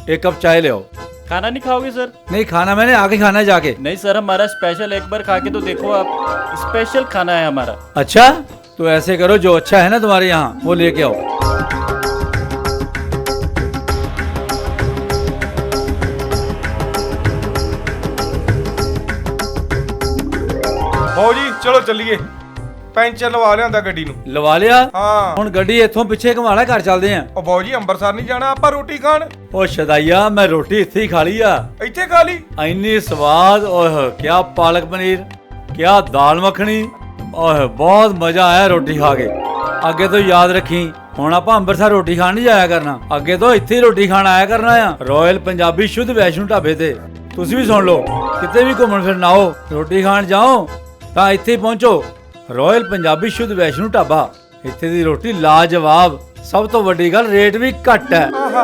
एक कप चाय ले आओ। खाना नहीं खाओगे सर? नहीं खाना मैंने आगे खाना है जाके। नहीं सर, हमारा स्पेशल, एक बार खा के तो देखो आप, स्पेशल खाना है हमारा। अच्छा तो ऐसे करो, जो अच्छा है ना तुम्हारे यहाँ वो लेके आओ। ਬਾਊ ਜੀ ਚਲੋ ਚੱਲੀਏ, ਪੈਂਚਰ ਲਵਾ ਲਿਆਂਦਾ ਗੱਡੀ ਨੂੰ। लवा लिया? ਹਾਂ ਹੁਣ ਗੱਡੀ ਇੱਥੋਂ ਪਿੱਛੇ ਘੁਮਾ ਲੈ, ਘਰ ਚੱਲਦੇ ਆਂ। ਉਹ ਬਾਊ ਜੀ ਅੰਮ੍ਰਿਤਸਰ ਨਹੀਂ ਜਾਣਾ ਆਪਾਂ ਰੋਟੀ ਖਾਣ? ਉਹ ਸ਼ਦਾਈਆ ਮੈਂ ਰੋਟੀ ਇੱਥੇ ਹੀ ਖਾ ਲਈ ਆ। ਇੱਥੇ ਖਾ ਲਈ? ਇੰਨੀ ਸਵਾਦ, ਓਹ ਕਿਆ ਪਾਲਕ ਪਨੀਰ, ਕਿਆ ਦਾਲ ਮੱਖਣੀ, ਓਹ ਬਹੁਤ ਮਜ਼ਾ ਆਇਆ ਰੋਟੀ ਖਾ ਕੇ। ਅੱਗੇ ਤੋਂ ਯਾਦ ਰੱਖੀ, ਹੁਣ ਆਪਾਂ ਅੰਮ੍ਰਿਤਸਰ ਰੋਟੀ ਖਾਣ ਨਹੀਂ ਜਾਇਆ ਕਰਨਾ, ਅੱਗੇ ਤੋਂ ਇੱਥੇ ਹੀ ਰੋਟੀ ਖਾਣ ਆਇਆ ਕਰਨਾ ਆ, ਰਾਇਲ ਪੰਜਾਬੀ ਸ਼ੁੱਧ ਵੈਸ਼ਨੂ ਢਾਬੇ ਤੇ। ਤੁਸੀਂ ਵੀ ਸੁਣ ਲਓ, ਕਿਤੇ ਵੀ ਘੁੰਮਣ ਫਿਰਨ ਆਓ, ਰੋਟੀ ਖਾਣ ਜਾਓ ਤਾਂ ਇੱਥੇ ਹੀ ਪਹੁੰਚੋ, ਰਾਇਲ ਪੰਜਾਬੀ ਸ਼ੁੱਧ ਵੈਸ਼ਨੂ ਢਾਬਾ। ਇੱਥੇ ਦੀ ਰੋਟੀ ਲਾਜਵਾਬ, ਸਭ ਤੋਂ ਵੱਡੀ ਗੱਲ ਰੇਟ ਵੀ ਘੱਟ ਹੈ। ਆਹਾ